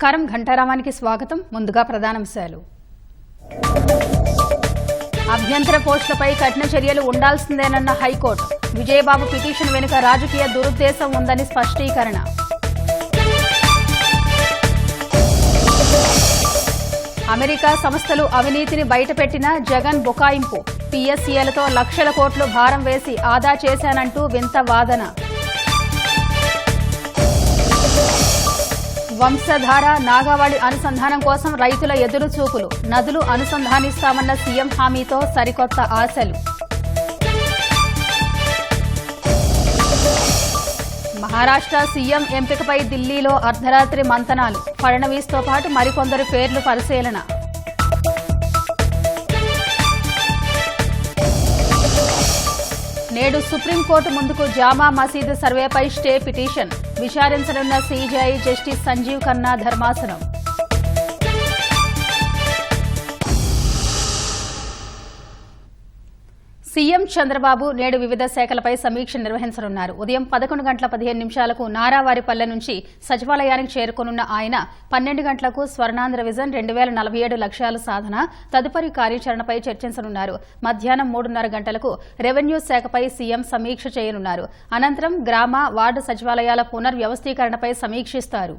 నమస్కారం. ఘంటారామానికి స్వాగతం. ముందుగా ప్రధానాంశాలు. అభ్యంతర పోస్టులపై కఠిన చర్యలు ఉండాల్సిందేనన్న హైకోర్టు. విజయబాబు పిటిషన్ వెనుక రాజకీయ దురుద్దేశం ఉందని స్పష్టీకరణ. అమెరికా సంస్థలు అవినీతిని బయటపెట్టిన జగన్ బుకాయింపు. పీఎస్సీలతో లక్షల కోట్లు భారం వేసి ఆదా చేశానంటూ వింత వాదన. వంశధార నాగావళి అనుసంధానం కోసం రైతుల ఎదురుచూపులు. నదులు అనుసంధానిస్తామన్న సీఎం హామీతో సరికొత్త ఆశలు. మహారాష్ట్ర సీఎం ఎంపికపై ఢిల్లీలో అర్ధరాత్రి మంతనాలు. ఫడ్నవీస్తో పాటు మరికొందరు పేర్లు పరిశీలన. నేడు సుప్రీంకోర్టు ముందుకు జామా మసీదు సర్వేపై స్టే పిటిషన్. విచారించనున్న సీజీఐ జస్టిస్ సంజీవ్ ఖన్నా ధర్మాసనం. సీఎం చంద్రబాబు నేడు వివిధ శాఖలపై సమీక్ష నిర్వహించనున్నారు. ఉదయం 11:15 నారావారిపల్లె నుంచి సచివాలయానికి చేరుకోనున్న ఆయన 12 గంటలకు స్వర్ణాంధ్ర విజన్ 2047 లక్ష్యాల సాధన తదుపరి కార్యాచరణపై చర్చించనున్నారు. మధ్యాహ్నం 3:30 గంటలకు రెవెన్యూ శాఖపై సీఎం సమీక్ష చేయనున్నారు. అనంతరం గ్రామ, వార్డు సచివాలయాల పునర్వ్యవస్థీకరణపై సమీక్షిస్తారు.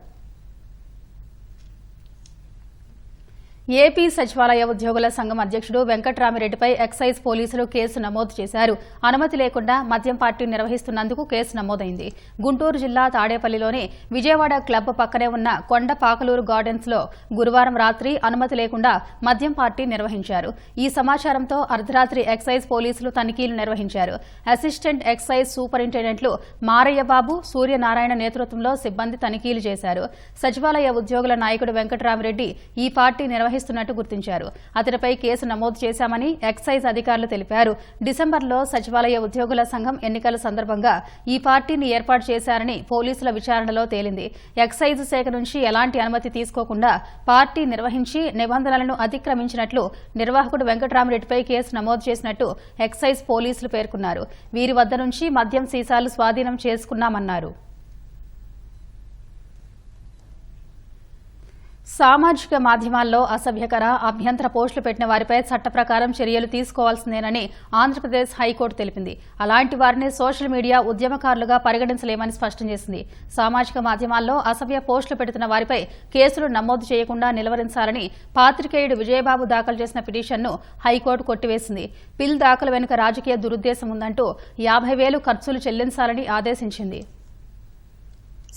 ఏపీ సచివాలయ ఉద్యోగుల సంఘం అధ్యక్షుడు వెంకట్రామిరెడ్డిపై ఎక్సైజ్ పోలీసులు కేసు నమోదు చేశారు. అనుమతి లేకుండా మద్యం పార్టీ నిర్వహిస్తున్నందుకు కేసు నమోదైంది. గుంటూరు జిల్లా తాడేపల్లిలోని విజయవాడ క్లబ్ పక్కనే ఉన్న కొండ పాకలూరు గార్డెన్స్ లో గురువారం రాత్రి అనుమతి లేకుండా మద్యం పార్టీ నిర్వహించారు. ఈ సమాచారంతో అర్ధరాత్రి ఎక్సైజ్ పోలీసులు తనిఖీలు నిర్వహించారు. అసిస్టెంట్ ఎక్సైజ్ సూపరింటెండెంట్లు మారయ్యబాబు, సూర్యనారాయణ నేతృత్వంలో సిబ్బంది తనిఖీలు చేశారు. సచివాలయ ఉద్యోగుల నాయకుడు వెంకట్రామిరెడ్డి ఈ పార్టీ నిర్వహిస్తున్నట్టు గుర్తించారు. అతడిపై కేసు నమోదు చేశామని ఎక్సైజ్ అధికారులు తెలిపారు. డిసెంబర్లో సచివాలయ ఉద్యోగుల సంఘం ఎన్నికల సందర్భంగా ఈ పార్టీని ఏర్పాటు చేశారని పోలీసుల విచారణలో తేలింది. ఎక్సైజ్ శాఖ నుంచి ఎలాంటి అనుమతి తీసుకోకుండా పార్టీ నిర్వహించి నిబంధనలను అతిక్రమించినట్లు నిర్వాహకుడు వెంకట్రామిరెడ్డిపై కేసు నమోదు చేసినట్టు ఎక్సైజ్ పోలీసులు పేర్కొన్నారు. వీరి వద్ద నుంచి మద్యం సీసాలు స్వాధీనం చేసుకున్నామన్నారు. సామాజిక మాధ్యమాల్లో అసభ్యకర, అభ్యంతర పోస్టులు పెట్టిన వారిపై చట్ట ప్రకారం చర్యలు తీసుకోవాల్సిందేనని ఆంధ్రప్రదేశ్ హైకోర్టు తెలిపింది. అలాంటి వారిని సోషల్ మీడియా ఉద్యమకారులుగా పరిగణించలేమని స్పష్టం చేసింది. సామాజిక మాధ్యమాల్లో అసభ్య పోస్టులు పెడుతున్న వారిపై కేసులు నమోదు చేయకుండా నిలువరించాలని పాత్రికేయుడు విజయబాబు దాఖలు చేసిన పిటిషన్ను హైకోర్టు కొట్టివేసింది. పిల్ దాఖలు వెనుక రాజకీయ దురుద్దేశం ఉందంటూ 50,000 ఖర్చులు చెల్లించాలని ఆదేశించింది.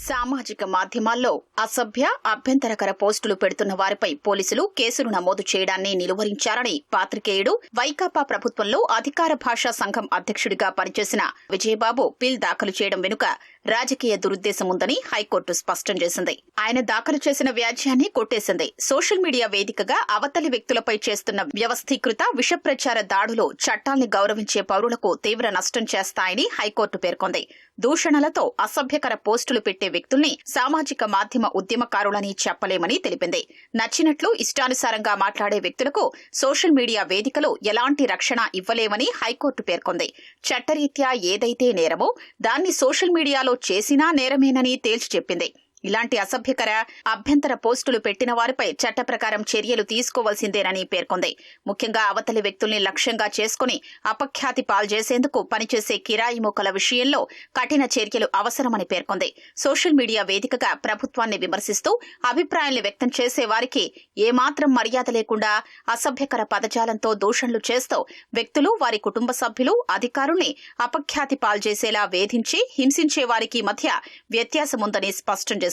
సామాజిక మాధ్యమాల్లో అసభ్య, అభ్యంతరకర పోస్టులు పెడుతున్న వారిపై పోలీసులు కేసులు నమోదు చేయడాన్ని నిలువరించారని పాత్రికేయుడు, వైకాపా ప్రభుత్వంలో అధికార భాషా సంఘం అధ్యక్షుడిగా పనిచేసిన విజయబాబు పిల్ దాఖలు చేయడం వెనుక రాజకీయ దురుద్దేశం ఉందని హైకోర్టు స్పష్టం చేసింది. ఆయన దాఖలు చేసిన వ్యాజ్యాన్ని కొట్టేసింది. సోషల్ మీడియా వేదికగా అవతలి వ్యక్తులపై చేస్తున్న వ్యవస్థీకృత విషప్రచార దాడులు చట్టాల్ని గౌరవించే పౌరులకు తీవ్ర నష్టం చేస్తాయని హైకోర్టు పేర్కొంది. దూషణలతో అసభ్యకర పోస్టులు పెట్టే వ్యక్తుల్ని సామాజిక మాధ్యమ ఉద్యమకారులని చెప్పలేమని తెలిపింది. నచ్చినట్లు ఇష్టానుసారంగా మాట్లాడే వ్యక్తులకు సోషల్ మీడియా వేదికలు ఎలాంటి రక్షణ ఇవ్వలేమని హైకోర్టు పేర్కొంది. చట్టరీత్యా ఏదైతే నేరమో దాన్ని సోషల్ మీడియాలో చేసినా నేరమేనని తేల్చి చెప్పింది. ఇలాంటి అసభ్యకర, అభ్యంతర పోస్టులు పెట్టిన వారిపై చట్ట ప్రకారం చర్యలు తీసుకోవాల్సిందేనని పేర్కొంది. ముఖ్యంగా అవతలి వ్యక్తుల్ని లక్ష్యంగా చేసుకుని అపఖ్యాతి పాల్చేసేందుకు పనిచేసే కిరాయి మూకల విషయంలో కఠిన చర్యలు అవసరమని పేర్కొంది. సోషల్ మీడియా వేదికగా ప్రభుత్వాన్ని విమర్శిస్తూ అభిప్రాయాల్ని వ్యక్తం చేసే వారికి ఏమాత్రం మర్యాద లేకుండా అసభ్యకర పదజాలంతో దూషణలు చేస్తూ వ్యక్తులు, వారి కుటుంబ సభ్యులు, అధికారుల్ని అపఖ్యాతి పాల్చేసేలా వేధించి హింసించే వారికి మధ్య వ్యత్యాసముందని స్పష్టం చేసింది.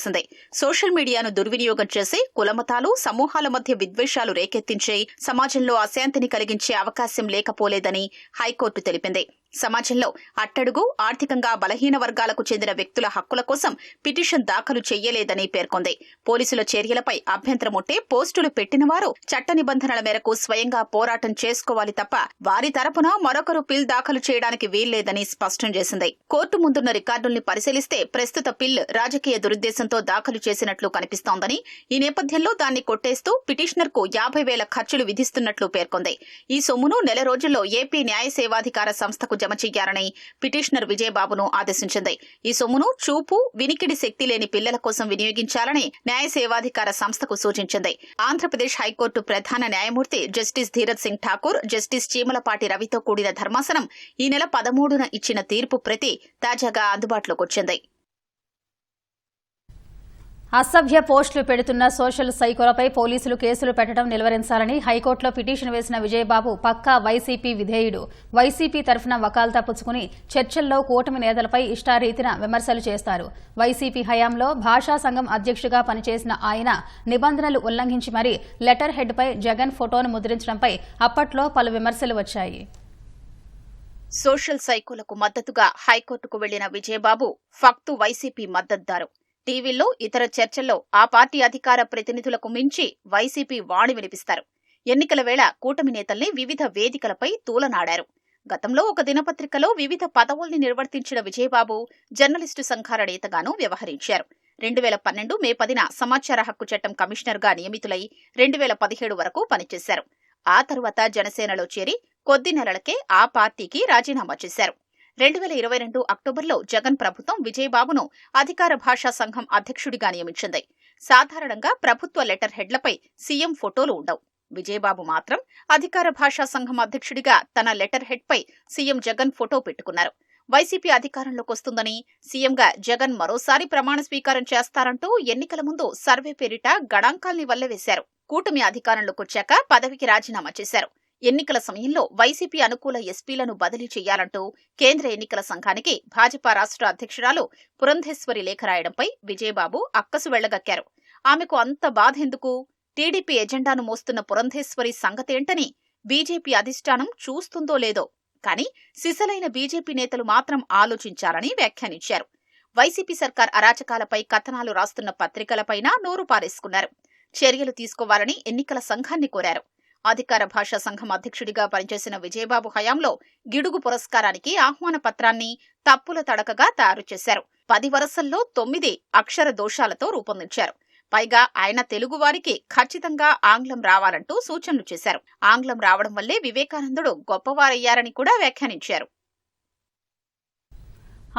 సోషల్ మీడియాను దుర్వినియోగం చేసి కులమతాలు, సమూహాల మధ్య విద్వేషాలు రేకెత్తించే, సమాజంలో అశాంతిని కలిగించే అవకాశం లేకపోలేదని హైకోర్టు తెలిపింది. సమాజంలో అట్టడుగు, ఆర్థికంగా బలహీన వర్గాలకు చెందిన వ్యక్తుల హక్కుల కోసం పిటిషన్ దాఖలు చెయ్యలేదని పేర్కొంది. పోలీసుల చర్యలపై అభ్యంతరం ఉంటే పోస్టులు పెట్టిన వారు చట్ట నిబంధనల మేరకు స్వయంగా పోరాటం చేసుకోవాలి తప్ప వారి తరపున మరొకరు పిల్ దాఖలు చేయడానికి వీల్లేదని స్పష్టం చేసింది. కోర్టు ముందున్న రికార్డుల్ని పరిశీలిస్తే ప్రస్తుత పిల్ రాజకీయ దురుద్దేశంతో దాఖలు చేసినట్లు కనిపిస్తోందని, ఈ నేపథ్యంలో దాన్ని కొట్టేస్తూ పిటిషనర్ కు 50,000 ఖర్చులు విధిస్తున్నట్లు పేర్కొంది. ఈ సొమ్మును నెల రోజుల్లో ఏపీ న్యాయ సేవాధికార సంస్థకు జమ చేయాలని పిటిషనర్ విజయబాబును ఆదేశించింది. ఈ సొమ్మును చూపు, వినికిడి శక్తి లేని పిల్లల కోసం వినియోగించాలని న్యాయ సేవాధికార సంస్థకు సూచించింది. ఆంధ్రప్రదేశ్ హైకోర్టు ప్రధాన న్యాయమూర్తి జస్టిస్ ధీరజ్ సింగ్ ఠాకూర్, జస్టిస్ చీమలపాటి రవితో కూడిన ధర్మాసనం ఈ నెల 13న ఇచ్చిన తీర్పు ప్రతి తాజాగా అందుబాటులోకి వచ్చింది. అసభ్య పోస్టులు పెడుతున్న సోషల్ సైకోలపై పోలీసులు కేసులు పెట్టడం నిలువరించాలని హైకోర్టులో పిటిషన్ వేసిన విజయబాబు పక్కా వైసీపీ విధేయుడు. వైసీపీ తరఫున వకాల్తా పుచ్చుకుని చర్చల్లో కూటమి నేతలపై ఇష్టారీతిన విమర్శలు చేస్తారు. వైసీపీ హయాంలో భాషా సంఘం అధ్యక్షుడిగా పనిచేసిన ఆయన నిబంధనలు ఉల్లంఘించి మరీ లెటర్ హెడ్పై జగన్ ఫోటోను ముద్రించడంపై అప్పట్లో పలు విమర్శలు వచ్చాయి. సోషల్ సైకోలకు మద్దతుగా హైకోర్టుకు వెళ్లిన విజయబాబు ఫక్తు వైసీపీ మద్దతుదారు. టీవీల్లో, ఇతర చర్చల్లో ఆ పార్టీ అధికార ప్రతినిధులకు మించి వైసీపీ వాణి వినిపిస్తారు. ఎన్నికల వేళ కూటమి నేతల్ని వివిధ వేదికలపై తూలనాడారు. గతంలో ఒక దినపత్రికలో వివిధ పదవుల్ని నిర్వర్తించిన విజయబాబు జర్నలిస్టు సంఘాల నేతగానూ వ్యవహరించారు. 2012 మే 10న సమాచార హక్కు చట్టం కమిషనర్గా నియమితులై 2017 వరకు పనిచేశారు. ఆ తరువాత జనసేనలో చేరి కొద్ది నెలలకే ఆ పార్టీకి రాజీనామా చేశారు. 2022 అక్టోబర్లో జగన్ ప్రభుత్వం విజయబాబును అధికార భాషా సంఘం అధ్యక్షుడిగా నియమించింది. సాధారణంగా ప్రభుత్వ లెటర్ హెడ్లపై సీఎం ఫోటోలు ఉండవు. విజయబాబు మాత్రం అధికార భాషా సంఘం అధ్యక్షుడిగా తన లెటర్ హెడ్పై సీఎం జగన్ ఫోటో పెట్టుకున్నారు. వైసీపీ అధికారంలోకి వస్తుందని, సీఎంగా జగన్ మరోసారి ప్రమాణ స్వీకారం చేస్తారంటూ ఎన్నికల ముందు సర్వే పేరిట గణాంకాల్ని వల్లవేశారు. కూటమి అధికారంలోకి వచ్చాక పదవికి రాజీనామా చేశారు. ఎన్నికల సమయంలో వైసీపీ అనుకూల ఎస్పీలను బదిలీ చేయాలంటూ కేంద్ర ఎన్నికల సంఘానికి భాజపా రాష్ట్ర అధ్యక్షురాలు పురంధేశ్వరి లేఖ రాయడంపై విజయబాబు అక్కసు వెళ్లగక్కారు. ఆమెకు అంత బాధెందుకు? టీడీపీ ఎజెండాను మోస్తున్న పురంధేశ్వరి సంగతేంటని బీజేపీ అధిష్టానం చూస్తుందో లేదో, కానీ సిసలైన బీజేపీ నేతలు మాత్రం ఆలోచించాలని వ్యాఖ్యానించారు. వైసీపీ సర్కార్ అరాచకాలపై కథనాలు రాస్తున్న పత్రికలపైనా నోరు పారేసుకున్నారు. చర్యలు తీసుకోవాలని ఎన్నికల సంఘాన్ని కోరారు. అధికార భాషా సంఘం అధ్యక్షుడిగా పనిచేసిన విజయబాబు హయాంలో గిడుగు పురస్కారానికి ఆహ్వాన పత్రాన్ని తప్పుల తడకగా తయారు చేశారు. 10 వరుసల్లో 9 అక్షర దోషాలతో రూపొందించారు. పైగా ఆయన తెలుగువారికి ఖచ్చితంగా ఆంగ్లం రావాలంటూ సూచనలు చేశారు. ఆంగ్లం రావడం వల్లే వివేకానందుడు గొప్పవారయ్యారని కూడా వ్యాఖ్యానించారు.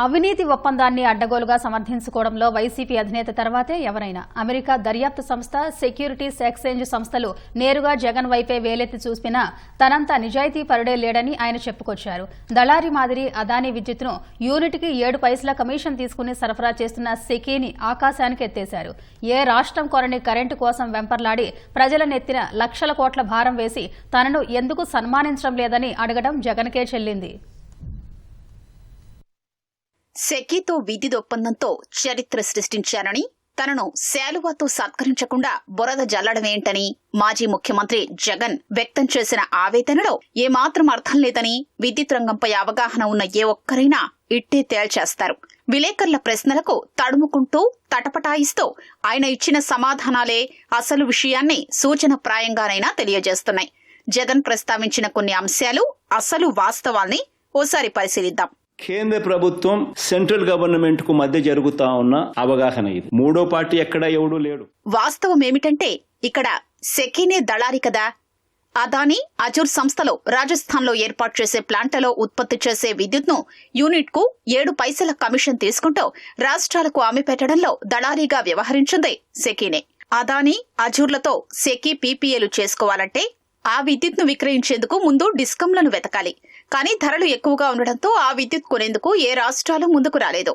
అవినీతి ఒప్పందాన్ని అడ్డగోలుగా సమర్థించుకోవడంలో వైసీపీ అధినేత తర్వాతే ఎవరైనా. అమెరికా దర్యాప్తు సంస్థ, సెక్యూరిటీస్ ఎక్స్చేంజ్ సంస్థలు నేరుగా జగన్ వైపే వేలెత్తి చూసినా తనంత నిజాయితీ పరుడే లేడని ఆయన చెప్పుకొచ్చారు. దళారీ మాదిరి అదానీ విద్యుత్ను యూనిట్కి 7 పైసల కమిషన్ తీసుకుని సరఫరా చేస్తున్న సెకీని ఆకాశానికి ఎత్తేశారు. ఏ రాష్ట్రం కొరని కరెంటు కోసం వెంపర్లాడి ప్రజల నెత్తిన లక్షల కోట్ల భారం వేసి తనను ఎందుకు సన్మానించడం లేదని అడగడం జగన్కే చెల్లింది. సెకీతో విద్యుత్ ఒప్పందంతో చరిత్ర సృష్టించారని, తనను శాలువాతో సత్కరించకుండా బురద జల్లడమేంటని మాజీ ముఖ్యమంత్రి జగన్ వ్యక్తం చేసిన ఆవేదనలో ఏమాత్రం అర్థం లేదని విద్యుత్ రంగంపై అవగాహన ఉన్న ఏ ఒక్కరైనా ఇట్టే తేల్చేస్తారు. విలేకరుల ప్రశ్నలకు తడుముకుంటూ తటపటాయిస్తూ ఆయన ఇచ్చిన సమాధానాలే అసలు విషయాన్ని సూచనప్రాయంగానైనా తెలియజేస్తున్నాయి. జగన్ ప్రస్తావించిన కొన్ని అంశాలు, అసలు వాస్తవాల్ని ఓసారి పరిశీలిద్దాం. కేంద్ర ప్రభుత్వం, సెంట్రల్ గవర్నమెంట్ కు మధ్య జరుగుతా ఉన్న అవగాహన ఇది. మూడో పార్టీ ఎక్కడా ఎవడూ లేడు. వాస్తవం ఏమిటంటే ఇక్కడ సెకీనే దళారి కదా. అదానీ, అజూర్ సంస్థలో రాజస్థాన్లో ఏర్పాటు చేసే ప్లాంట్లలో ఉత్పత్తి చేసే విద్యుత్ను యూనిట్కు 7 పైసల కమిషన్ తీసుకుంటూ రాష్ట్రాలకు అమ్మిపెట్టడంలో దళారీగా వ్యవహరించింది సెకీనే. అదానీ, అజూర్లతో సెకీ పీపీఏలు చేసుకోవాలంటే ఆ విద్యుత్ను విక్రయించేందుకు ముందు డిస్కంలను వెతకాలి. కానీ ధరలు ఎక్కువగా ఉండడంతో ఆ విద్యుత్ కొనేందుకు ఏ రాష్ట్రాలు ముందుకు రాలేదు.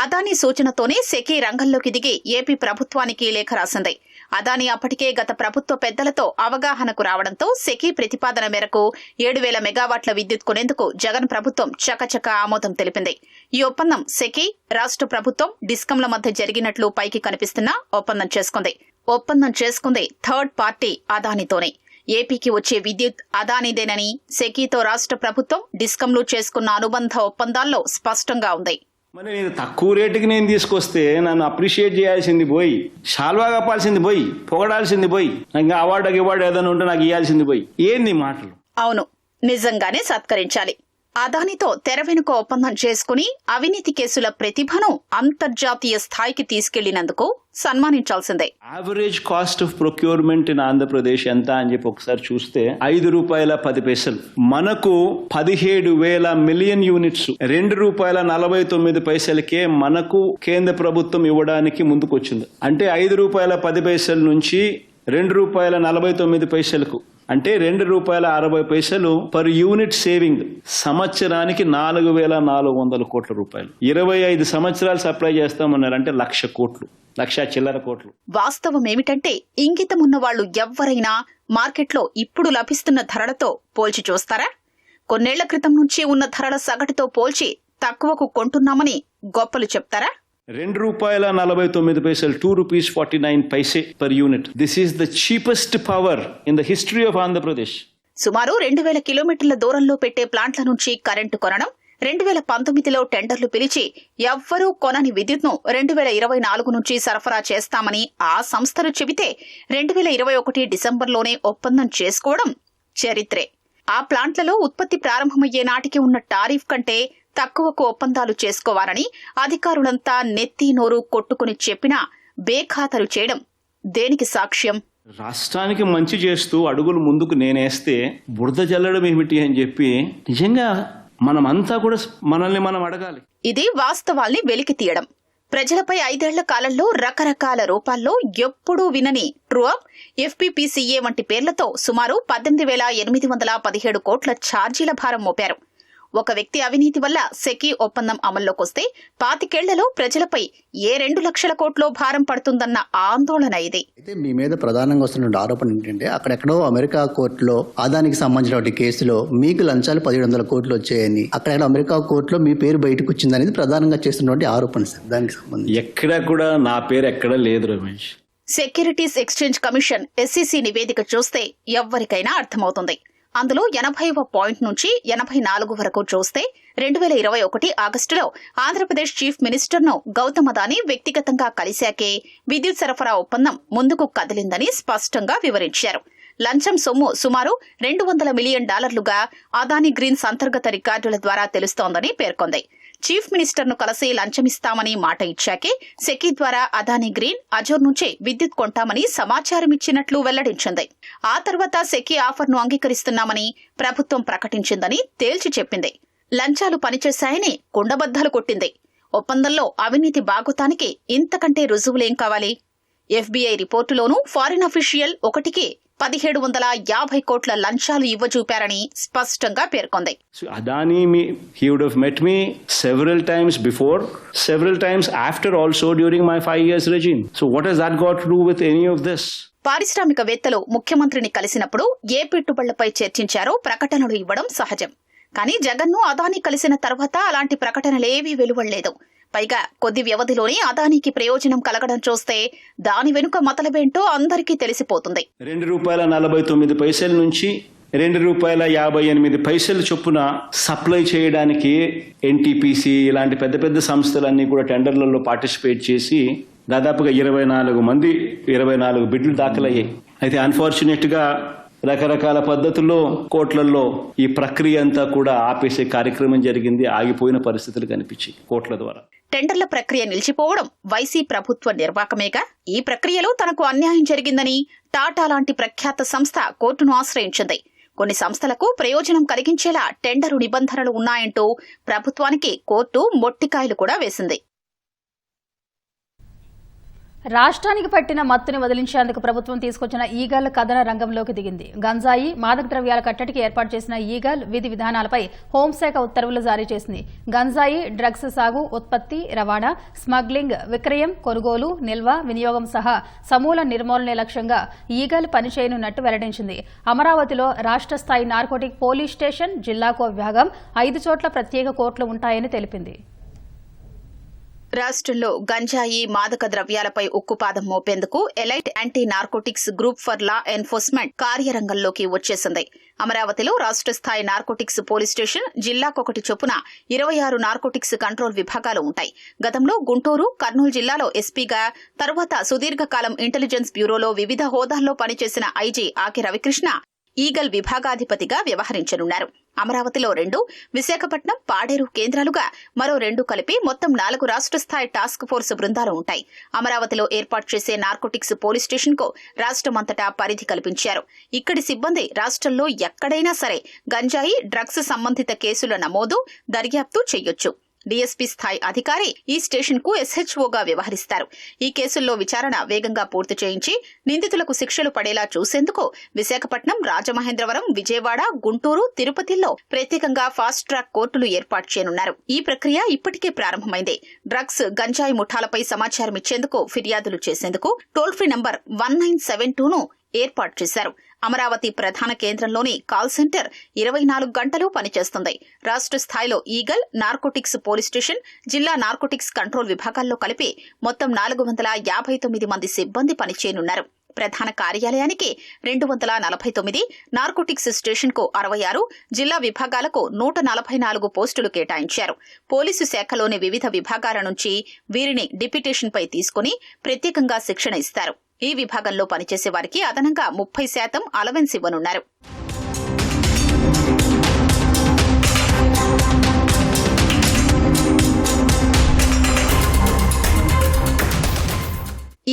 అదానీ సూచనతోనే సెకీ రంగంలోకి దిగి ఏపీ ప్రభుత్వానికి లేఖ రాసింది. అదానీ అప్పటికే గత ప్రభుత్వ పెద్దలతో అవగాహనకు రావడంతో సెకీ ప్రతిపాదన మేరకు 7,000 మెగావాట్ల విద్యుత్ కొనేందుకు జగన్ ప్రభుత్వం చకచక ఆమోదం తెలిపింది. ఈ ఒప్పందం సెకీ, రాష్ట్ర ప్రభుత్వం, డిస్కంల మధ్య జరిగినట్లు పైకి కనిపిస్తున్నా ఒప్పందం చేసుకుంది థర్డ్ పార్టీ అదానీతోనే. ఏపీకి వచ్చే విద్యుత్ అదానీదేనని సెకీతో రాష్ట్ర ప్రభుత్వం, డిస్కంలు చేసుకున్న అనుబంధ ఒప్పందాల్లో స్పష్టంగా ఉంది. మరి నేను తక్కువ రేటుకి నేను తీసుకొస్తే నన్ను అప్రిషియేట్ చేయాల్సింది పోయి, షాల్వా కప్పాల్సింది పోయి, పొగడాల్సింది పోయి, ఇంకా అవార్డు ఏదైనా ఉంటే నాకు ఇవ్వాల్సింది పోయి, ఏంది మాటలు? అవును, నిజంగానే సత్కరించాలి. అదానితో తెర వెనుక ఒప్పందం చేసుకుని అవినీతి కేసుల ప్రతిభను అంతర్జాతీయ స్థాయికి తీసుకెళ్లినందుకు సన్మానించాల్సిందే. Average cost of procurement in Andhra Pradesh ఎంత అని చెప్పి ఒకసారి చూస్తే ₹5.10. మనకు 17,000 మిలియన్ యూనిట్స్ ₹2.49 మనకు కేంద్ర ప్రభుత్వం ఇవ్వడానికి ముందుకొచ్చింది. అంటే ₹5.10 నుంచి ₹2.49 అంటే ₹2.60 పర్ యూనిట్ సేవింగ్. సంవత్సరానికి 4,400 కోట్ల రూపాయలు. 25 సంవత్సరాలు సప్లై చేస్తామన్నారు. అంటే 1,00,000 కోట్లు, 1,00,000 చిల్లర కోట్లు. వాస్తవం ఏమిటంటే ఇంగితమున్న వాళ్లు ఎవ్వరైనా మార్కెట్లో ఇప్పుడు లభిస్తున్న ధరలతో పోల్చి చూస్తారా? కొన్నేళ్ల క్రితం నుంచి ఉన్న ధరల సగటుతో పోల్చి తక్కువకు కొంటున్నామని గొప్పలు చెప్తారా? ₹2.49, ₹2.49 per unit. This is the cheapest power in the history of Andhra Pradesh. సుమారు 2,000 కిలోమీటర్ల దూరంలో పెట్టే ప్లాంట్ల నుంచి కరెంటు కొనడం, 2019లో టెండర్లు పిలిచి ఎవ్వరూ కొనని విద్యుత్ను 2024 నుంచి సరఫరా చేస్తామని ఆ సంస్థలు చెబితే 2021 డిసెంబర్లోనే ఒప్పందం చేసుకోవడం చరిత్రే. ఆ ప్లాంట్లలో ఉత్పత్తి ప్రారంభమయ్యే నాటికి ఉన్న టారిఫ్ కంటే తక్కువకు ఒప్పందాలు చేసుకోవాలని అధికారులంతా నెత్తి నోరు కొట్టుకుని చెప్పినా బేఖాతరు చేయడం దేనికి సాక్ష్యం? రాష్ట్రానికి మంచి చేస్తూ అడుగులు ముందుకు నేనేస్తే బురద జల్లడం ఏమిటి అని చెప్పి నిజంగా మనమంతా కూడా మనల్ని మనం అడగాలి. ఇది వాస్తవాల్ని వెలికి తీయడం. ప్రజలపై 5 ఏళ్ల కాలంలో రకరకాల రూపాల్లో ఎప్పుడూ వినని ట్రూఅప్, FPPCA వంటి పేర్లతో సుమారు 18,817 కోట్ల ఛార్జీల భారం మోపారు. ఒక వ్యక్తి అవినీతి వల్ల సెకీ ఒప్పందం అమల్లోకొస్తే 25 ఏళ్లలో ప్రజలపై ఏ 2 లక్షల కోట్లో భారం పడుతుందన్న ఆందోళన ఇది. అయితే మీ మీద ప్రధానంగా వస్తున్న ఆరోపణ ఏంటంటే అక్కడెక్కడో అమెరికా కోర్టులో అదానికి సంబంధించిన కేసులో మీకు లంచాలు 1,700 కోట్లు వచ్చాయని, అక్కడ అమెరికా కోర్టులో మీ పేరు బయటకు వచ్చిందనేది ప్రధానంగా చేస్తున్నటువంటి ఆరోపణ సార్. దానికి సంబంధించి ఎక్కడ కూడా నా పేరు ఎక్కడ లేదు Ramesh. Securities exchange commission SEC నివేదిక చూస్తే ఎవ్వరికైనా అర్థమవుతుంది. అందులో 80వ పాయింట్ నుంచి 84 వరకు చూస్తే 2021 ఆగస్టులో ఆంధ్రప్రదేశ్ చీఫ్ మినిస్టర్ను గౌతమ్ అదానీ వ్యక్తిగతంగా కలిశాకే విద్యుత్ సరఫరా ఒప్పందం ముందుకు కదిలిందని స్పష్టంగా వివరించారు. లంచం సొమ్ము సుమారు $200 మిలియన్ అదానీ గ్రీన్స్ అంతర్గత రికార్డుల ద్వారా తెలుస్తోందని పేర్కొంది. చీఫ్ మినిస్టర్ను కలిసి లంచమిస్తామని మాట ఇచ్చాకే సెకీ ద్వారా అదానీ గ్రీన్, అజోర్ నుంచే విద్యుత్ కొంటామని సమాచారం ఇచ్చినట్లు వెల్లడించింది. ఆ తర్వాత సెకీ ఆఫర్ను అంగీకరిస్తున్నామని ప్రభుత్వం ప్రకటించిందని తేల్చి చెప్పింది. లంచాలు పనిచేశాయని కుండబద్దలు కొట్టింది. ఒప్పందంలో అవినీతి బాగోతానికి ఇంతకంటే రుజువులేం కావాలి? FBI రిపోర్టులోనూ ఫారిన్ అఫీషియల్ ఒకటికి 1,750 కోట్ల లంచాలు ఇవ్వజూపారని స్పష్టంగా పేర్కొంది. Adani, he would have met me several times before, several times after also during my 5 years regime. So what has that got to do with any of this? పారిశ్రామికవేత్తలు ముఖ్యమంత్రిని కలిసినప్పుడు ఏ పెట్టుబడులపై చర్చించారో ప్రకటనలు ఇవ్వడం సహజం. కానీ జగన్ను అదానీ కలిసిన తర్వాత అలాంటి ప్రకటనలేవీ వెలువడలేదు. పైగా కొద్ది వ్యవధిలోనే అదానీకి ప్రయోజనం కలగడం చూస్తే దాని వెనుక మతలబేంటో అందరికీ తెలిసిపోతుంది. ₹2.49 నుంచి ₹2.58 చొప్పున సప్లై చేయడానికి NTPC ఇలాంటి పెద్ద పెద్ద సంస్థలన్నీ కూడా టెండర్లలో పార్టిసిపేట్ చేసి దాదాపుగా 24 బిడ్లు దాఖలయ్యాయి. అయితే అన్ఫార్చునేట్ గా రకరకాల పద్ధతుల్లో కోట్లలో ఈ ప్రక్రియ అంతా కూడా ఆపేసే కార్యక్రమం జరిగింది. ఆగిపోయిన పరిస్థితులు కనిపించాయి కోట్ల ద్వారా. టెండర్ల ప్రక్రియ నిలిచిపోవడం వైసీ ప్రభుత్వ నిర్వాకమేగా. ఈ ప్రక్రియలో తనకు అన్యాయం జరిగిందని టాటా లాంటి ప్రఖ్యాత సంస్థ కోర్టును ఆశ్రయించింది. కొన్ని సంస్థలకు ప్రయోజనం కలిగించేలా టెండరు నిబంధనలు ఉన్నాయంటూ ప్రభుత్వానికి కోర్టు మొట్టికాయలు కూడా వేసింది. రాష్ట్రానికి పట్టిన మత్తుని వదిలించేందుకు ప్రభుత్వం తీసుకొచ్చిన ఈగల్ కథన రంగంలోకి దిగింది. గంజాయి, మాదక ద్రవ్యాల కట్టడికి ఏర్పాటు చేసిన ఈగల్ విధి విధానాలపై హోంశాఖ ఉత్తర్వులు జారీ చేసింది. గంజాయి, డ్రగ్స్ సాగు, ఉత్పత్తి, రవాణా, స్మగ్లింగ్, విక్రయం, కొనుగోలు, నిల్వ, వినియోగం సహా సమూల నిర్మూలనే లక్ష్యంగా ఈగల్ పనిచేయనున్నట్టు వెల్లడించింది. అమరావతిలో రాష్ట్ర స్థాయి నార్కోటిక్ పోలీస్ స్టేషన్, జిల్లాకో విభాగం, 5 చోట్ల ప్రత్యేక కోర్టులు ఉంటాయని తెలిపింది. రాష్ట్రంలో గంజాయి, మాదక ద్రవ్యాలపై ఉక్కుపాదం మోపేందుకు elite anti narcotics group for law enforcement కార్యరంగంలోకి వచ్చేసింది. అమరావతిలో రాష్ట్ర స్థాయి నార్కోటిక్స్ పోలీస్ స్టేషన్, జిల్లాకొకటి చొప్పున 26 నార్కోటిక్స్ కంట్రోల్ విభాగాలు ఉంటాయి. గతంలో గుంటూరు, కర్నూలు జిల్లాలో ఎస్పీగా, తర్వాత సుదీర్ఘకాలం ఇంటెలిజెన్స్ బ్యూరోలో వివిధ హోదాల్లో పనిచేసిన IG ఆకి రవికృష్ణ ఈగల్ విభాగాధిపతిగా వ్యవహరించనున్నారు. అమరావతిలో 2, విశాఖపట్నం, పాడేరు కేంద్రాలుగా మరో 2 కలిపి మొత్తం 4 రాష్ట్ర స్థాయి టాస్క్ ఫోర్స్ బృందాలు ఉంటాయి. అమరావతిలో ఏర్పాటు చేసే నార్కోటిక్స్ పోలీస్ స్టేషన్ కు రాష్ట్రమంతటా పరిధి కల్పించారు. ఇక్కడి సిబ్బంది రాష్ట్రంలో ఎక్కడైనా సరే గంజాయి, డ్రగ్స్ సంబంధిత కేసుల నమోదు, దర్యాప్తు చేయొచ్చు. డీఎస్పీ స్థాయి అధికారి ఈ స్టేషన్ కు ఎస్హెచ్ఓగా వ్యవహరిస్తారు. ఈ కేసుల్లో విచారణ వేగంగా పూర్తి చేయించి నిందితులకు శిక్షలు పడేలా చూసేందుకు విశాఖపట్నం, రాజమహేంద్రవరం, విజయవాడ, గుంటూరు, తిరుపతిలో ప్రత్యేకంగా ఫాస్ట్ ట్రాక్ కోర్టులు ఏర్పాటు చేయనున్నారు. ఈ ప్రక్రియ ఇప్పటికే ప్రారంభమైంది. డ్రగ్స్, గంజాయి ముఠాలపై సమాచారం ఇచ్చేందుకు, ఫిర్యాదులు చేసేందుకు టోల్ ఫ్రీ నంబర్ 1972ను ఏర్పాటు చేశారు. అమరావతి ప్రధాన కేంద్రంలోని కాల్ సెంటర్ 24 గంటలు పనిచేస్తుంది. రాష్ట్ర స్థాయిలో ఈగల్, నార్కోటిక్స్ పోలీస్ స్టేషన్, జిల్లా నార్కోటిక్స్ కంట్రోల్ విభాగాల్లో కలిపి మొత్తం 459 మంది సిబ్బంది పనిచేయనున్నారు. ప్రధాన కార్యాలయానికి 249, నార్కోటిక్స్ స్టేషన్ కు 66, జిల్లా విభాగాలకు 144 పోస్టులు కేటాయించారు. పోలీసు శాఖలోని వివిధ విభాగాల నుంచి వీరిని డిప్యుటేషన్ పై తీసుకుని ప్రత్యేకంగా శిక్షణ ఇస్తారు. ఈ విభాగంలో పనిచేసే వారికి అదనంగా 30% అలవెన్స్ ఇవ్వనున్నారు.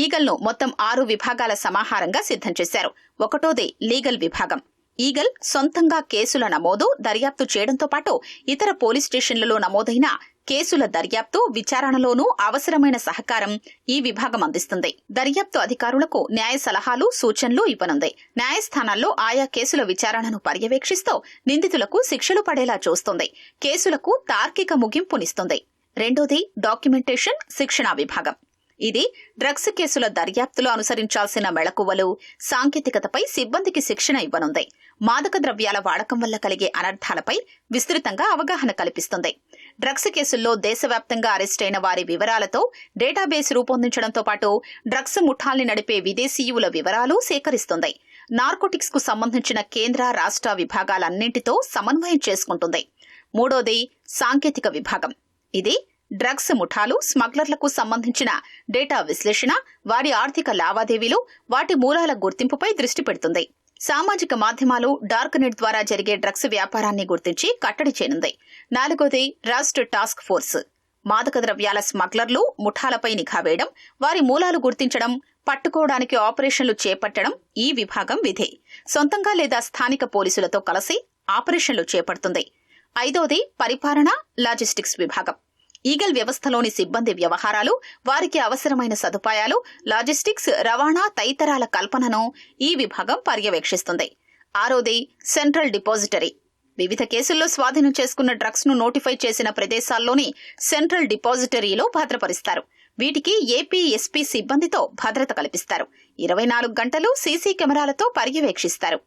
ఈగల్ను మొత్తం 6 విభాగాల సమాహారంగా సిద్ధం చేశారు. 1వది లీగల్ విభాగం. ఈగల్ సొంతంగా కేసుల నమోదు, దర్యాప్తు చేయడంతో పాటు ఇతర పోలీస్ స్టేషన్లలో నమోదైన కేసుల దర్యాప్తు, విచారణలోనూ అవసరమైన సహకారం ఈ విభాగం అందిస్తుంది. దర్యాప్తు అధికారులకు న్యాయ సలహాలు, సూచనలు ఇవ్వనుంది. న్యాయస్థానాల్లో ఆయా కేసుల విచారణను పర్యవేక్షిస్తూ నిందితులకు శిక్షలు పడేలా చూస్తుంది. కేసులకు తార్కిక ముగింపునిస్తుంది. 2వది డాక్యుమెంటేషన్, శిక్షణా విభాగం. ఇది డ్రగ్స్ కేసుల దర్యాప్తులో అనుసరించాల్సిన మెళకువలు, సాంకేతికతపై సిబ్బందికి శిక్షణ ఇవ్వనుంది. మాదక ద్రవ్యాల వాడకం వల్ల కలిగే అనర్థాలపై విస్తృతంగా అవగాహన కల్పిస్తుంది. డ్రగ్స్ కేసుల్లో దేశవ్యాప్తంగా అరెస్టైన వారి వివరాలతో డేటాబేస్ రూపొందించడంతో పాటు డ్రగ్స్ ముఠాల్ని నడిపే విదేశీయుల వివరాలు సేకరిస్తుంది. నార్కోటిక్స్ కు సంబంధించిన కేంద్ర, రాష్ట్ర విభాగాలన్నింటితో సమన్వయం చేసుకుంటుంది. 3వది సాంకేతిక విభాగం. ఇది డ్రగ్స్ ముఠాలు, స్మగ్లర్లకు సంబంధించిన డేటా విశ్లేషణ, వారి ఆర్థిక లావాదేవీలు, వాటి మూలాల గుర్తింపుపై దృష్టి పెడుతుంది. సామాజిక మాధ్యమాలు, డార్క్ నెట్ ద్వారా జరిగే డ్రగ్స్ వ్యాపారాన్ని గుర్తించి కట్టడి చేయనుంది. 4వది రాష్ట్ర టాస్క్ ఫోర్స్. మాదక ద్రవ్యాల స్మగ్లర్లు, ముఠాలపై నిఘా వేయడం, వారి మూలాలు గుర్తించడం, పట్టుకోవడానికి ఆపరేషన్లు చేపట్టడం ఈ విభాగం విధి. సొంతంగా లేదా స్థానిక పోలీసులతో కలిసి ఆపరేషన్లు చేపడుతుంది. 5వది పరిపాలన, లాజిస్టిక్స్ విభాగం. ఈగల్ వ్యవస్థలోని సిబ్బంది వ్యవహారాలు, వారికి అవసరమైన సదుపాయాలు, లాజిస్టిక్స్, రవాణా తదితరాల కల్పనను ఈ విభాగం పర్యవేక్షిస్తుంది. 6వది సెంట్రల్ డిపాజిటరీ. వివిధ కేసుల్లో స్వాధీనం చేసుకున్న డ్రగ్స్ ను నోటిఫై చేసిన ప్రదేశాల్లోని సెంట్రల్ డిపాజిటరీలో భద్రపరుస్తారు. వీటికి ఏపీ, ఎస్పీ సిబ్బందితో భద్రత కల్పిస్తారు. 24 గంటలు సీసీ కెమెరాలతో పర్యవేక్షిస్తారు.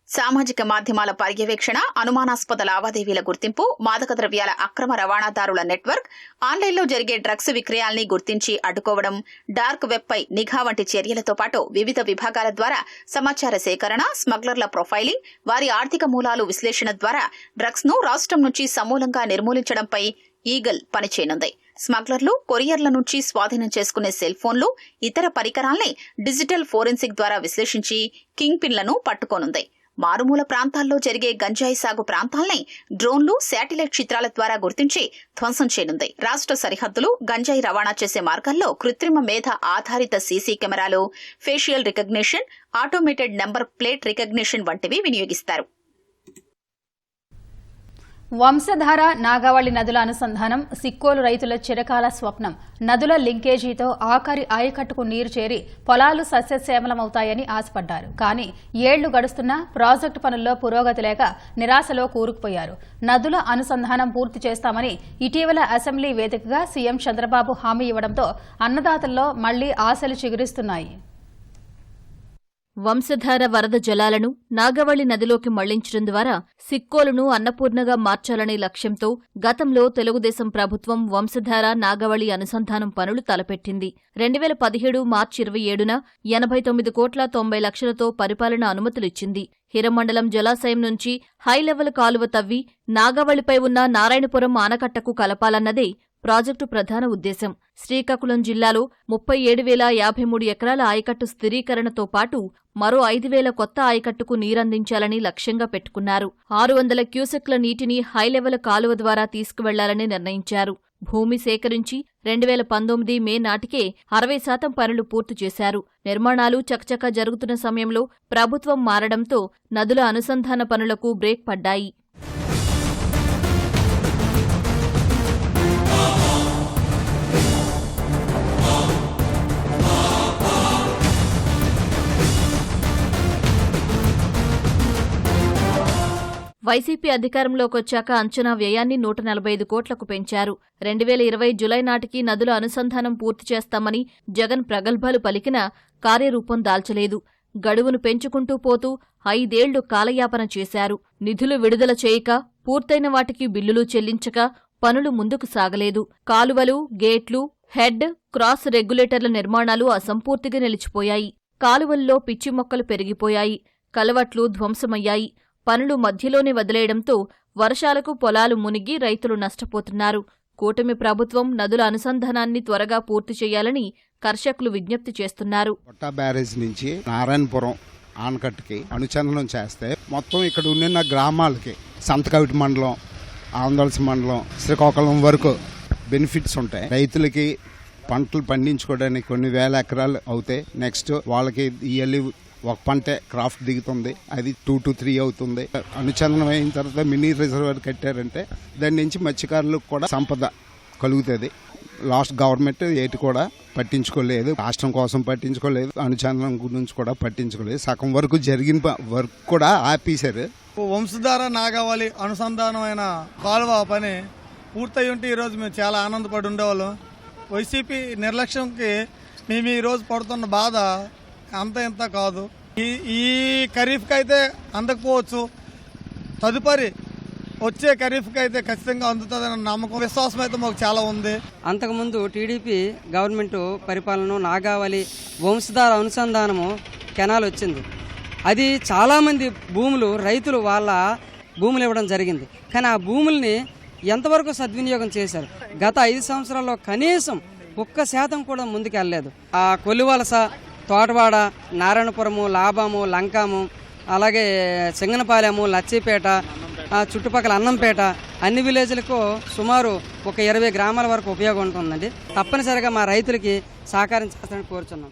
సామాజిక మాధ్యమాల పర్యవేక్షణ, అనుమానాస్పద లావాదేవీల గుర్తింపు, మాదక ద్రవ్యాల అక్రమ రవాణాదారుల నెట్వర్క్, ఆన్లైన్లో జరిగే డ్రగ్స్ విక్రయాల్ని గుర్తించి అడ్డుకోవడం, డార్క్ వెబ్ పై నిఘా వంటి చర్యలతో పాటు వివిధ విభాగాల ద్వారా సమాచార సేకరణ, స్మగ్లర్ల ప్రొఫైలింగ్, వారి ఆర్థిక మూలాలు విశ్లేషణ ద్వారా డ్రగ్స్ ను రాష్ట్రం నుంచి సమూలంగా నిర్మూలించడంపై ఈగల్ పనిచేయనుంది. స్మగ్లర్లు, కొరియర్ల నుంచి స్వాధీనం చేసుకునే సెల్ ఫోన్లు, ఇతర పరికరాల్ని డిజిటల్ ఫోరెన్సిక్ ద్వారా విశ్లేషించి కింగ్ పిన్లను పట్టుకోనుంది. మారుమూల ప్రాంతాల్లో జరిగే గంజాయి సాగు ప్రాంతాల్ని డ్రోన్లు, శాటిలైట్ చిత్రాల ద్వారా గుర్తించి ధ్వంసం చేయనుంది. రాష్ట్ర సరిహద్దులు, గంజాయి రవాణా చేసే మార్గాల్లో కృత్రిమ మేధ ఆధారిత సీసీ కెమెరాలు, facial recognition, automated number plate recognition వంటివి వినియోగిస్తారు. వంశధార, నాగావళి నదుల అనుసంధానం సిక్కోలు రైతుల చిరకాల స్వప్నం. నదుల లింకేజీతో ఆఖరి ఆయకట్టుకు నీరు చేరి పొలాలు సస్యశ్యామలమవుతాయని ఆశపడ్డారు. కానీ ఏళ్లు గడుస్తున్నా ప్రాజెక్టు పనుల్లో పురోగతి లేక నిరాశలో కూరుకుపోయారు. నదుల అనుసంధానం పూర్తి చేస్తామని ఇటీవల అసెంబ్లీ వేదికగా సీఎం చంద్రబాబు హామీ ఇవ్వడంతో అన్నదాతల్లో మళ్లీ ఆశలు చిగురిస్తున్నాయి. వంశధార వరద జలాలను నాగవళి నదిలోకి మళ్లించడం ద్వారా సిక్కోలును అన్నపూర్ణగా మార్చాలనే లక్ష్యంతో గతంలో తెలుగుదేశం ప్రభుత్వం వంశధార నాగవళి అనుసంధానం పనులు తలపెట్టింది. 2017 మార్చి 27న 89,90,00,000తో పరిపాలన అనుమతులిచ్చింది. హిరమండలం జలాశయం నుంచి హైలెవెల్ కాలువ తవ్వి నాగవళిపై ఉన్న నారాయణపురం ఆనకట్టకు కలపాలన్నదే ప్రాజెక్టు ప్రధాన ఉద్దేశం. శ్రీకాకుళం జిల్లాలో 37,053 ఎకరాల ఆయకట్టు స్థిరీకరణతో పాటు మరో 5,000 కొత్త ఆయకట్టుకు నీరందించాలని లక్ష్యంగా పెట్టుకున్నారు. 600 క్యూసెక్ల నీటిని హైలెవెల్ కాలువ ద్వారా తీసుకువెళ్లాలని నిర్ణయించారు. భూమి సేకరించి 2019 మే నాటికే 60% పనులు పూర్తి చేశారు. నిర్మాణాలు చకచకా జరుగుతున్న సమయంలో ప్రభుత్వం మారడంతో నదుల అనుసంధాన పనులకు బ్రేక్ పడ్డాయి. వైసీపీ అధికారంలోకొచ్చాక అంచనా వ్యయాన్ని 145 కోట్లకు పెంచారు. 2020 జులై నాటికి నదుల అనుసంధానం పూర్తి చేస్తామని జగన్ ప్రగల్భాలు పలికినా కార్యరూపం దాల్చలేదు. గడువును పెంచుకుంటూ పోతూ 5 ఏళ్లు కాలయాపన చేశారు. నిధులు విడుదల చేయక, పూర్తయిన వాటికి బిల్లులు చెల్లించక పనులు ముందుకు సాగలేదు. కాలువలు, గేట్లు, హెడ్, క్రాస్ రెగ్యులేటర్ల నిర్మాణాలు అసంపూర్తిగా నిలిచిపోయాయి. కాలువల్లో పిచ్చి మొక్కలు పెరిగిపోయాయి. కలవట్లు ధ్వంసమయ్యాయి. పనులు మధ్యలోనే వదిలేయడంతో వర్షాలకు పొలాలు మునిగి రైతులు నష్టపోతున్నారు. కూటమి ప్రభుత్వం నదుల అనుసంధానాన్ని త్వరగా పూర్తి చేయాలని కర్షకులు విజ్ఞప్తి చేస్తున్నారు. కొట్ట బ్యారేజ్ నుంచి నారాయణపురం ఆనకట్టుకి అనుసంధానం చేస్తే మొత్తం ఇక్కడ ఉన్న గ్రామాలకి సంతకవిటి మండలం, ఆందోళన మండలం, శ్రీకాకుళం వరకు బెనిఫిట్స్ ఉంటాయి. రైతులకి పంటలు పండించుకోవడానికి కొన్ని వేల ఎకరాలు అవుతాయి. నెక్స్ట్ వాళ్ళకి ఇయర్లీ ఒక పంటే క్రాఫ్ట్ దిగుతుంది, అది 2 to 3 అవుతుంది. అనుచందనం అయిన తర్వాత మినీ రిజర్వర్ కట్టారంటే దాని నుంచి మత్స్యకారులకు కూడా సంపద కలుగుతుంది. లాస్ట్ గవర్నమెంట్ ఏటి కూడా పట్టించుకోలేదు, రాష్ట్రం కోసం పట్టించుకోలేదు, అనుచందనం గురించి కూడా పట్టించుకోలేదు. సగం వరకు జరిగిన వర్క్ కూడా ఆపేశారు. వంశధార నాగవళి అనుసంధానమైన కాలువ పని పూర్తయి ఉంటే ఈరోజు మేము చాలా ఆనందపడి ఉండేవాళ్ళం. వైసీపీ నిర్లక్ష్యంకి మేము ఈరోజు పడుతున్న బాధ అంత ఇంత కాదు. ఈ ఖరీఫ్కి అయితే అందకపోవచ్చు, తదుపరి వచ్చే ఖరీఫ్కి అయితే ఖచ్చితంగా అందుతుందన్న నమ్మకం, విశ్వాసం అయితే మాకు చాలా ఉంది. అంతకుముందు టీడీపీ గవర్నమెంట్ పరిపాలన నాగావళి వంశధార అనుసంధానము కెనాల్ వచ్చింది. అది చాలామంది భూములు రైతులు వాళ్ళ భూములు ఇవ్వడం జరిగింది. కానీ ఆ భూముల్ని ఎంతవరకు సద్వినియోగం చేశారు? గత 5 సంవత్సరాల్లో కనీసం 1% కూడా ముందుకెళ్ళలేదు. ఆ కొల్లివలస, తోటవాడ, నారాయణపురము, లాభము, లంకాము, అలాగే సింగనపాలెము, లచ్చిపేట, చుట్టుపక్కల అన్నంపేట అన్ని విలేజ్లకు సుమారు ఒక 20 గ్రామాల వరకు ఉపయోగం ఉంటుందండి. తప్పనిసరిగా మా రైతులకి సహకారం చేస్తారని కోరుచున్నాం.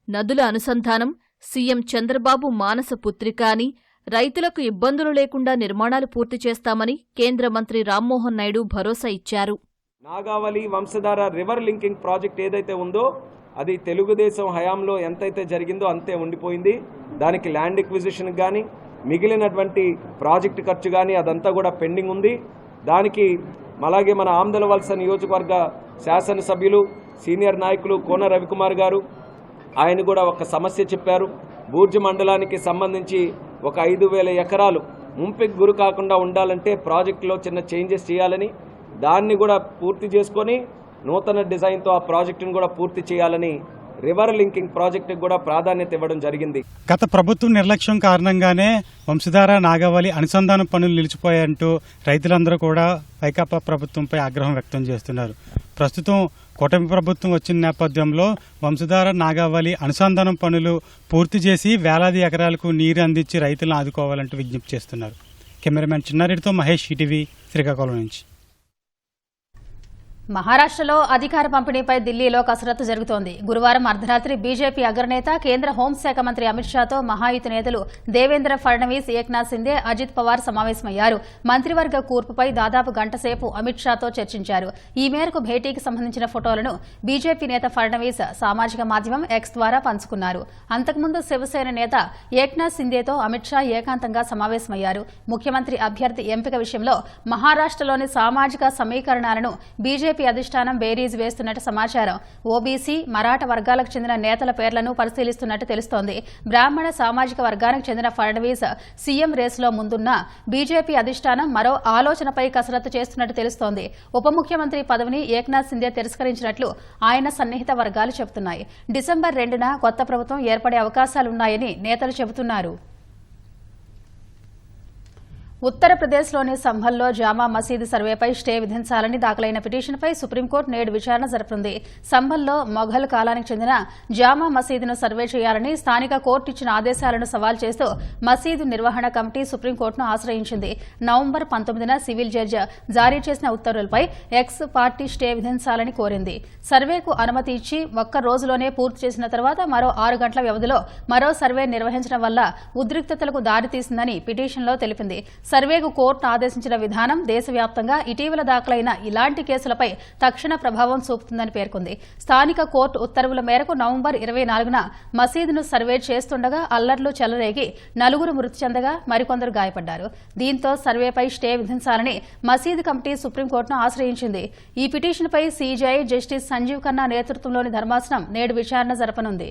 నదుల అనుసంధానం సీఎం చంద్రబాబు మానస పుత్రిక అని, రైతులకు ఇబ్బందులు లేకుండా నిర్మాణాలు పూర్తి చేస్తామని కేంద్ర మంత్రి రామ్మోహన్ నాయుడు భరోసా ఇచ్చారు. Nagavali Vamsadhara river linking project ఏదైతే ఉందో అది తెలుగుదేశం హయాంలో ఎంతైతే జరిగిందో అంతే ఉండిపోయింది. దానికి ల్యాండ్ ఎక్విజిషన్ కానీ మిగిలినటువంటి ప్రాజెక్టు ఖర్చు కానీ అదంతా కూడా పెండింగ్ ఉంది. దానికి అలాగే మన ఆమ్దలవలస నియోజకవర్గ శాసనసభ్యులు సీనియర్ నాయకులు కోన రవికుమార్ గారు ఆయన కూడా ఒక సమస్య చెప్పారు. బూర్జు మండలానికి సంబంధించి ఒక 5,000 ఎకరాలు ముంపుకు గురి కాకుండా ఉండాలంటే ప్రాజెక్టులో చిన్న చేంజెస్ చేయాలని, దాన్ని కూడా పూర్తి చేసుకొని నూతన డిజైన్తో ఆ ప్రాజెక్టును కూడా పూర్తి చేయాలని రివర్ లింకింగ్ ప్రాజెక్టుకు కూడా ప్రాధాన్యత ఇవ్వడం జరిగింది. గత ప్రభుత్వం నిర్లక్ష్యం కారణంగానే వంశధార నాగావళి అనుసంధానం పనులు నిలిచిపోయాయంటూ రైతులందరూ కూడా వైకాపా ప్రభుత్వంపై ఆగ్రహం వ్యక్తం చేస్తున్నారు. ప్రస్తుతం కూటమి ప్రభుత్వం వచ్చిన నేపథ్యంలో వంశధార నాగావళి అనుసంధానం పనులు పూర్తి చేసి వేలాది ఎకరాలకు నీరు అందించి రైతులను ఆదుకోవాలంటూ విజ్ఞప్తి చేస్తున్నారు. కెమెరామెన్ చిన్నారెడ్డితో మహేష్, ఈటీవీ, శ్రీకాకుళం నుంచి. మహారాష్ట్రలో అధికార పంపిణీపై ఢిల్లీలో కసరత్తు జరుగుతోంది. గురువారం అర్ధరాత్రి బీజేపీ అగ్రనేత కేంద్ర హోంశాఖ మంత్రి అమిత్ షాతో మహాయుతి నేతలు దేవేంద్ర ఫడ్నవీస్, ఏక్నాథ్ సిందే, అజిత్ పవార్ సమావేశమయ్యారు. మంత్రివర్గ కూర్పుపై దాదాపు గంటసేపు అమిత్ షాతో చర్చించారు. ఈ మేరకు భేటీకి సంబంధించిన ఫోటోలను బీజేపీ నేత ఫడ్నవీస్ సామాజిక మాధ్యమం ఎక్స్ ద్వారా పంచుకున్నారు. అంతకుముందు శివసేన నేత ఏక్నాథ్ సిందేతో అమిత్ షా ఏకాంతంగా సమావేశమయ్యారు. ముఖ్యమంత్రి అభ్యర్థి ఎంపిక విషయంలో మహారాష్ట్రలోని సామాజిక సమీకరణాలను బీజేపీ బీజేపీ అధిష్టానం బేరీజ్ వేస్తున్నట్టు సమాచారం. ఓబీసీ, మరాఠా వర్గాలకు చెందిన నేతల పేర్లను పరిశీలిస్తున్నట్టు తెలుస్తోంది. బ్రాహ్మణ సామాజిక వర్గానికి చెందిన ఫడ్నవీస్ సీఎం రేసులో ముందున్న బీజేపీ అధిష్టానం మరో ఆలోచనపై కసరత్తు చేస్తున్నట్టు తెలుస్తోంది. ఉప ముఖ్యమంత్రి పదవిని ఏక్నాథ్ సింధే తిరస్కరించినట్లు ఆయన సన్నిహిత వర్గాలు చెబుతున్నాయి. డిసెంబర్ 2న కొత్త ప్రభుత్వం ఏర్పడే అవకాశాలున్నాయని నేతలు చెబుతున్నారు. ఉత్తరప్రదేశ్లోని సంభల్లో జామా మసీదు సర్వేపై స్టే విధించాలని దాఖలైన పిటిషన్పై సుప్రీంకోర్టు నేడు విచారణ జరపనుంది. సంభల్లో మొఘల్ కాలానికి చెందిన జామా మసీదును సర్వే చేయాలని స్థానిక కోర్టు ఇచ్చిన ఆదేశాలను సవాల్ చేస్తూ మసీదు నిర్వహణ కమిటీ సుప్రీంకోర్టును ఆశ్రయించింది. నవంబర్ 19న సివిల్ జడ్జి జారీ చేసిన ఉత్తర్వులపై ఎక్స్ పార్టీ స్టే విధించాలని కోరింది. సర్వేకు అనుమతి ఇచ్చి ఒక్క రోజులోనే పూర్తి చేసిన తర్వాత మరో 6 గంటల వ్యవధిలో మరో సర్వే నిర్వహించడం వల్ల ఉద్రిక్తతలకు దారితీసిందని పిటిషన్లో తెలిపింది. సర్వేకు కోర్టు ఆదేశించిన విధానం దేశవ్యాప్తంగా ఇటీవల దాఖలైన ఇలాంటి కేసులపై తక్షణ ప్రభావం చూపుతుందని పేర్కొంది. స్థానిక కోర్టు ఉత్తర్వుల మేరకు నవంబర్ 24న మసీదును సర్వే చేస్తుండగా అల్లర్లు చెలరేగి 4 మృతి చెందగా మరికొందరు గాయపడ్డారు. దీంతో సర్వేపై స్టే విధించాలని మసీదు కమిటీ సుప్రీంకోర్టును ఆశ్రయించింది. ఈ పిటిషన్పై సీజీఐ జస్టిస్ సంజీవ్ ఖన్నా నేతృత్వంలోని ధర్మాసనం నేడు విచారణ జరపనుంది.